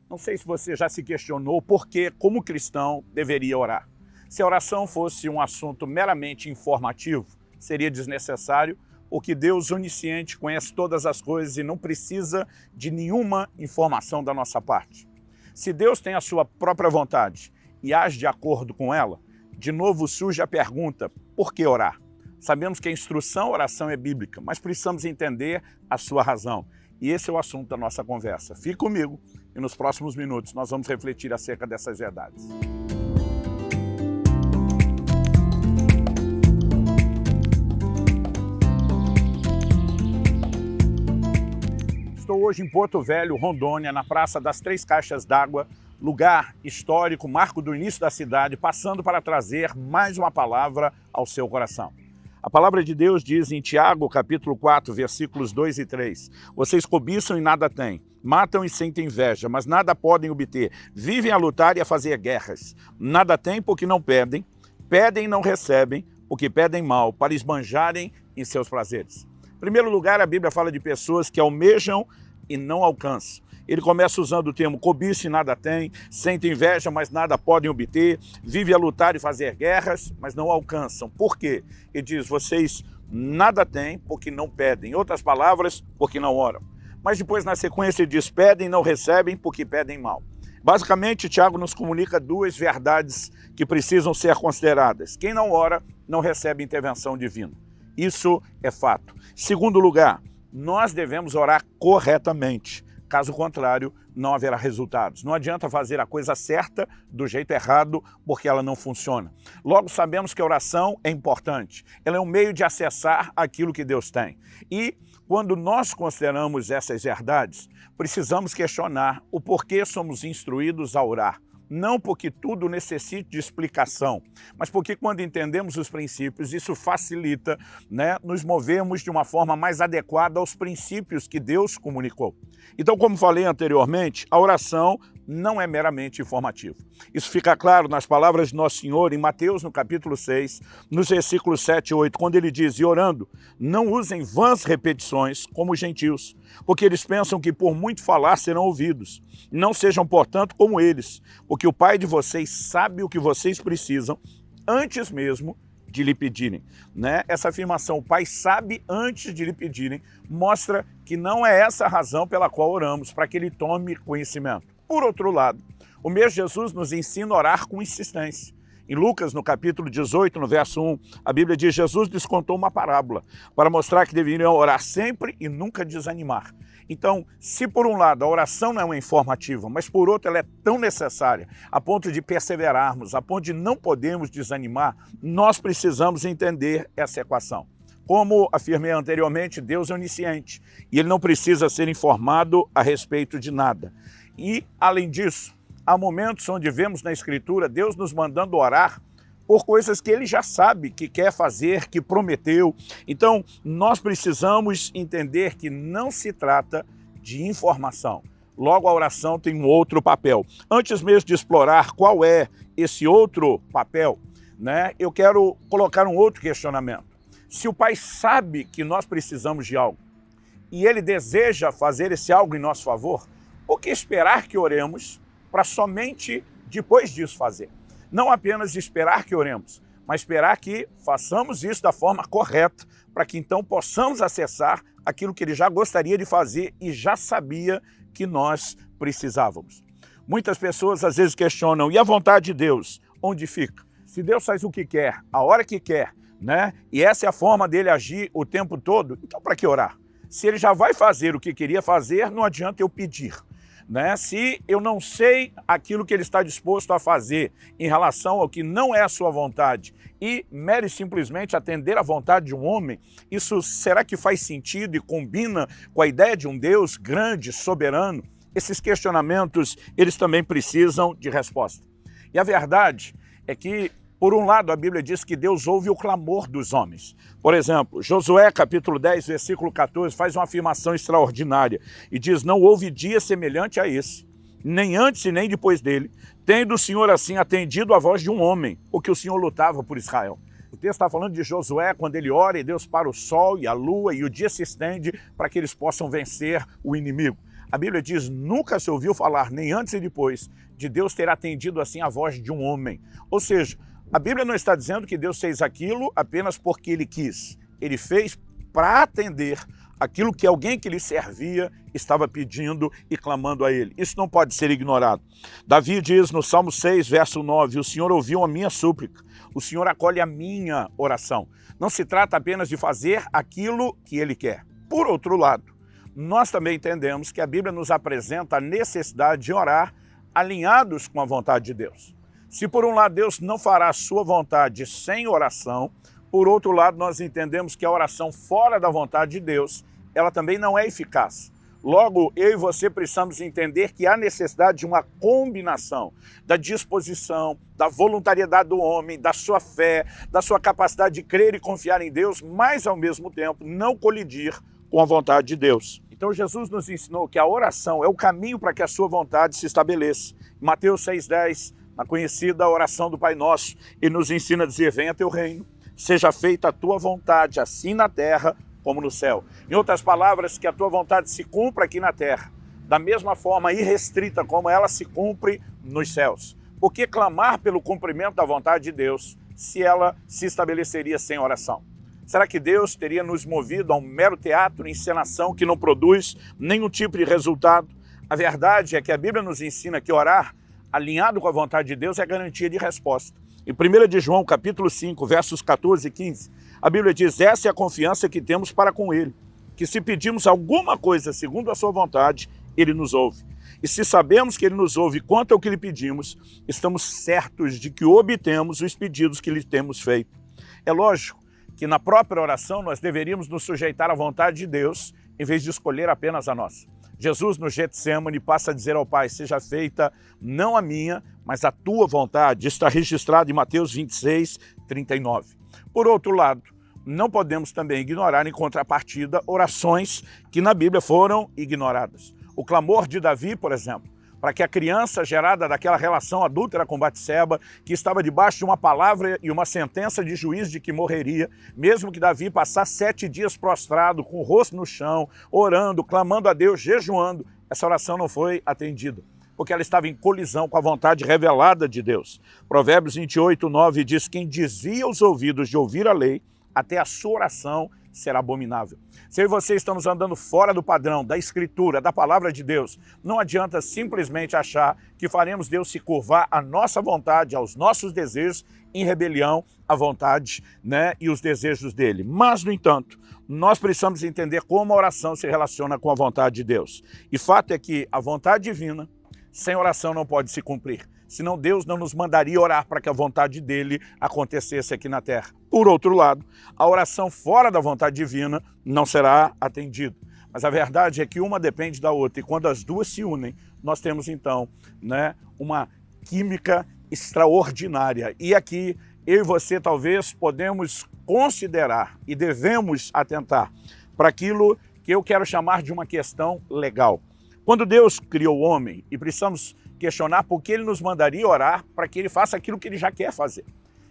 Não sei se você já se questionou por que, como cristão, deveria orar. Se a oração fosse um assunto meramente informativo, seria desnecessário, porque Deus onisciente conhece todas as coisas e não precisa de nenhuma informação da nossa parte. Se Deus tem a sua própria vontade e age de acordo com ela, de novo surge a pergunta, por que orar? Sabemos que a instrução, a oração é bíblica, mas precisamos entender a sua razão. E esse é o assunto da nossa conversa. Fique comigo e nos próximos minutos nós vamos refletir acerca dessas verdades. Estou hoje em Porto Velho, Rondônia, na Praça das Três Caixas d'Água, lugar histórico, marco do início da cidade, passando para trazer mais uma palavra ao seu coração. A palavra de Deus diz em Tiago, capítulo 4, versículos 2 e 3, vocês cobiçam e nada têm, matam e sentem inveja, mas nada podem obter, vivem a lutar e a fazer guerras. Nada têm porque não pedem, pedem e não recebem, porque pedem mal, para esbanjarem em seus prazeres. Em primeiro lugar, a Bíblia fala de pessoas que almejam e não alcançam. Ele começa usando o termo cobiça e nada tem, sentem inveja, mas nada podem obter, vivem a lutar e fazer guerras, mas não alcançam. Por quê? Ele diz, vocês nada têm porque não pedem. Em outras palavras, porque não oram. Mas depois, na sequência, ele diz, pedem e não recebem porque pedem mal. Basicamente, Tiago nos comunica duas verdades que precisam ser consideradas. Quem não ora, não recebe intervenção divina. Isso é fato. Segundo lugar, nós devemos orar corretamente. Caso contrário, não haverá resultados. Não adianta fazer a coisa certa do jeito errado, porque ela não funciona. Logo, sabemos que a oração é importante. Ela é um meio de acessar aquilo que Deus tem. E quando nós consideramos essas verdades, precisamos questionar o porquê somos instruídos a orar. Não porque tudo necessite de explicação, mas porque quando entendemos os princípios, isso facilita, nos movermos de uma forma mais adequada aos princípios que Deus comunicou. Então, como falei anteriormente, a oração não é meramente informativa. Isso fica claro nas palavras de Nosso Senhor em Mateus, no capítulo 6, nos versículos 7 e 8, quando ele diz, e orando, não usem vãs repetições como os gentios, porque eles pensam que por muito falar serão ouvidos. Não sejam, portanto, como eles, porque o Pai de vocês sabe o que vocês precisam antes mesmo de lhe pedirem. Essa afirmação, o Pai sabe antes de lhe pedirem, mostra que não é essa a razão pela qual oramos, para que ele tome conhecimento. Por outro lado, o mesmo Jesus nos ensina a orar com insistência. Em Lucas, no capítulo 18, no verso 1, a Bíblia diz, Jesus lhes contou uma parábola para mostrar que deveriam orar sempre e nunca desanimar. Então, se por um lado a oração não é uma informativa, mas por outro ela é tão necessária, a ponto de perseverarmos, a ponto de não podermos desanimar, nós precisamos entender essa equação. Como afirmei anteriormente, Deus é onisciente e ele não precisa ser informado a respeito de nada. E, além disso, há momentos onde vemos na Escritura Deus nos mandando orar por coisas que ele já sabe que quer fazer, que prometeu. Então, nós precisamos entender que não se trata de informação. Logo, a oração tem um outro papel. Antes mesmo de explorar qual é esse outro papel, eu quero colocar um outro questionamento. Se o Pai sabe que nós precisamos de algo e ele deseja fazer esse algo em nosso favor, por que esperar que oremos para somente depois disso fazer? Não apenas esperar que oremos, mas esperar que façamos isso da forma correta, para que então possamos acessar aquilo que ele já gostaria de fazer e já sabia que nós precisávamos. Muitas pessoas às vezes questionam, e a vontade de Deus, onde fica? Se Deus faz o que quer, a hora que quer, e essa é a forma dele agir o tempo todo, então para que orar? Se ele já vai fazer o que queria fazer, não adianta eu pedir. Se eu não sei aquilo que ele está disposto a fazer em relação ao que não é a sua vontade e mere simplesmente atender à vontade de um homem, isso será que faz sentido e combina com a ideia de um Deus grande, soberano? Esses questionamentos, eles também precisam de resposta. E a verdade é que, por um lado, a Bíblia diz que Deus ouve o clamor dos homens. Por exemplo, Josué, capítulo 10, versículo 14, faz uma afirmação extraordinária e diz, não houve dia semelhante a esse, nem antes e nem depois dele, tendo o Senhor assim atendido a voz de um homem, porque o Senhor lutava por Israel. O texto está falando de Josué, quando ele ora e Deus para o sol e a lua e o dia se estende para que eles possam vencer o inimigo. A Bíblia diz, nunca se ouviu falar, nem antes e depois, de Deus ter atendido assim a voz de um homem. Ou seja, a Bíblia não está dizendo que Deus fez aquilo apenas porque Ele quis. Ele fez para atender aquilo que alguém que lhe servia estava pedindo e clamando a Ele. Isso não pode ser ignorado. Davi diz no Salmo 6, verso 9, o Senhor ouviu a minha súplica, o Senhor acolhe a minha oração. Não se trata apenas de fazer aquilo que Ele quer. Por outro lado, nós também entendemos que a Bíblia nos apresenta a necessidade de orar alinhados com a vontade de Deus. Se por um lado Deus não fará a sua vontade sem oração, por outro lado nós entendemos que a oração fora da vontade de Deus, ela também não é eficaz. Logo, eu e você precisamos entender que há necessidade de uma combinação da disposição, da voluntariedade do homem, da sua fé, da sua capacidade de crer e confiar em Deus, mas ao mesmo tempo não colidir com a vontade de Deus. Então Jesus nos ensinou que a oração é o caminho para que a sua vontade se estabeleça. Em Mateus 6,10, na conhecida oração do Pai Nosso, ele nos ensina a dizer, venha teu reino, seja feita a tua vontade, assim na terra como no céu. Em outras palavras, que a tua vontade se cumpra aqui na terra, da mesma forma irrestrita como ela se cumpre nos céus. Por que clamar pelo cumprimento da vontade de Deus se ela se estabeleceria sem oração? Será que Deus teria nos movido a um mero teatro, encenação que não produz nenhum tipo de resultado? A verdade é que a Bíblia nos ensina que orar alinhado com a vontade de Deus é garantia de resposta. Em 1 de João, capítulo 5, versos 14 e 15, a Bíblia diz, essa é a confiança que temos para com Ele, que se pedimos alguma coisa segundo a sua vontade, Ele nos ouve. E se sabemos que Ele nos ouve quanto ao que lhe pedimos, estamos certos de que obtemos os pedidos que lhe temos feito. É lógico que na própria oração nós deveríamos nos sujeitar à vontade de Deus, em vez de escolher apenas a nossa. Jesus no Getsêmani passa a dizer ao Pai, seja feita não a minha, mas a tua vontade. Está registrado em Mateus 26, 39. Por outro lado, não podemos também ignorar em contrapartida orações que na Bíblia foram ignoradas. O clamor de Davi, por exemplo, para que a criança gerada daquela relação adúltera com Batseba, que estava debaixo de uma palavra e uma sentença de juiz de que morreria, mesmo que Davi passasse 7 dias prostrado, com o rosto no chão, orando, clamando a Deus, jejuando, essa oração não foi atendida, porque ela estava em colisão com a vontade revelada de Deus. Provérbios 28, 9 diz, quem desvia os ouvidos de ouvir a lei, até a sua oração será abominável. Se eu e você estamos andando fora do padrão, da Escritura, da Palavra de Deus, não adianta simplesmente achar que faremos Deus se curvar à nossa vontade, aos nossos desejos, em rebelião à vontade, e os desejos dele. Mas, no entanto, nós precisamos entender como a oração se relaciona com a vontade de Deus. E fato é que a vontade divina, sem oração, não pode se cumprir. Senão Deus não nos mandaria orar para que a vontade dele acontecesse aqui na terra. Por outro lado, a oração fora da vontade divina não será atendida. Mas a verdade é que uma depende da outra, e quando as duas se unem, nós temos então uma química extraordinária. E aqui, eu e você talvez podemos considerar e devemos atentar para aquilo que eu quero chamar de uma questão legal. Quando Deus criou o homem, e precisamos questionar por que ele nos mandaria orar para que ele faça aquilo que ele já quer fazer.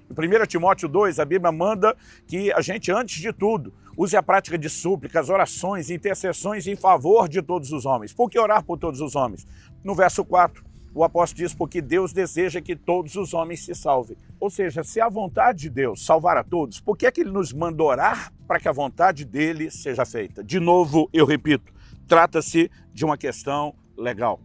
Em 1 Timóteo 2, a Bíblia manda que a gente, antes de tudo, use a prática de súplicas, orações, intercessões em favor de todos os homens. Por que orar por todos os homens? No verso 4, o apóstolo diz, porque Deus deseja que todos os homens se salvem. Ou seja, se a vontade de Deus salvar a todos, por que é que ele nos manda orar para que a vontade dele seja feita? De novo, eu repito, trata-se de uma questão legal.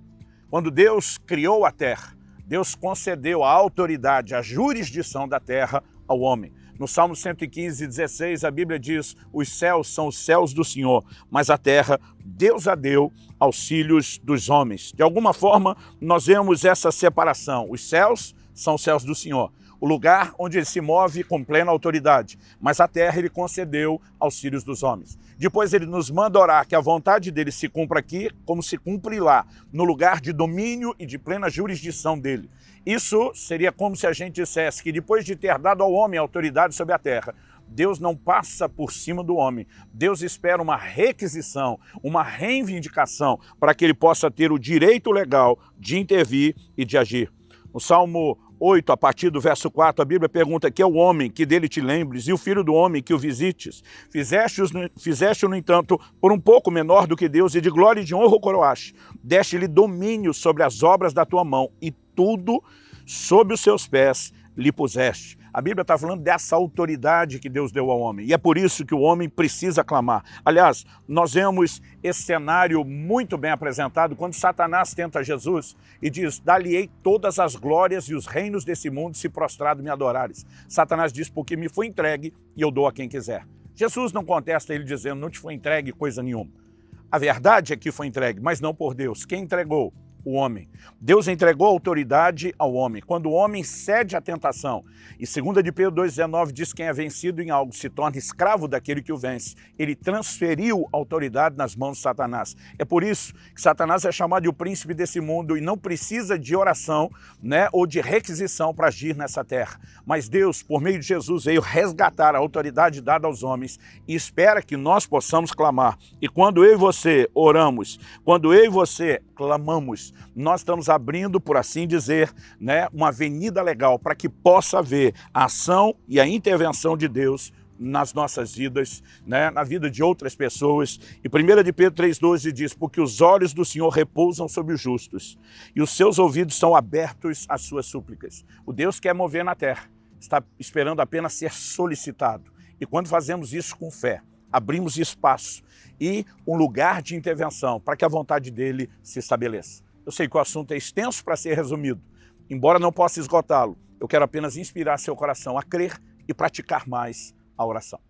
Quando Deus criou a terra, Deus concedeu a autoridade, a jurisdição da terra ao homem. No Salmo 115, 16, a Bíblia diz, os céus são os céus do Senhor, mas a terra Deus a deu aos filhos dos homens. De alguma forma, nós vemos essa separação. Os céus são os céus do Senhor, o lugar onde ele se move com plena autoridade, mas a terra ele concedeu aos filhos dos homens. Depois ele nos manda orar que a vontade dele se cumpra aqui, como se cumpre lá, no lugar de domínio e de plena jurisdição dele. Isso seria como se a gente dissesse que depois de ter dado ao homem a autoridade sobre a terra, Deus não passa por cima do homem. Deus espera uma requisição, uma reivindicação, para que ele possa ter o direito legal de intervir e de agir. No Salmo 8, a partir do verso 4, a Bíblia pergunta: que é o homem que dele te lembres, e o filho do homem que o visites? Fizeste-o, no entanto, por um pouco menor do que Deus, e de glória e de honra o coroaste. Deste-lhe domínio sobre as obras da tua mão, e tudo sob os seus pés lhe puseste. A Bíblia está falando dessa autoridade que Deus deu ao homem. E é por isso que o homem precisa clamar. Aliás, nós vemos esse cenário muito bem apresentado quando Satanás tenta Jesus e diz: dar-lhe-ei todas as glórias e os reinos desse mundo se prostrado me adorares. Satanás diz: porque me foi entregue e eu dou a quem quiser. Jesus não contesta ele dizendo: não te foi entregue coisa nenhuma. A verdade é que foi entregue, mas não por Deus. Quem entregou? O homem. Deus entregou a autoridade ao homem. Quando o homem cede à tentação, e 2 de Pedro 2,19 diz: quem é vencido em algo se torna escravo daquele que o vence. Ele transferiu a autoridade nas mãos de Satanás. É por isso que Satanás é chamado de o príncipe desse mundo e não precisa de oração, né, ou de requisição para agir nessa terra. Mas Deus, por meio de Jesus, veio resgatar a autoridade dada aos homens e espera que nós possamos clamar. E quando eu e você oramos, quando eu e você clamamos, nós estamos abrindo, por assim dizer, né, uma avenida legal para que possa haver a ação e a intervenção de Deus nas nossas vidas, né, na vida de outras pessoas. E 1 de Pedro 3,12 diz: porque os olhos do Senhor repousam sobre os justos e os seus ouvidos são abertos às suas súplicas. O Deus quer mover na terra, está esperando apenas ser solicitado. E quando fazemos isso com fé, abrimos espaço e um lugar de intervenção para que a vontade dele se estabeleça. Eu sei que o assunto é extenso para ser resumido. Embora não possa esgotá-lo, eu quero apenas inspirar seu coração a crer e praticar mais a oração.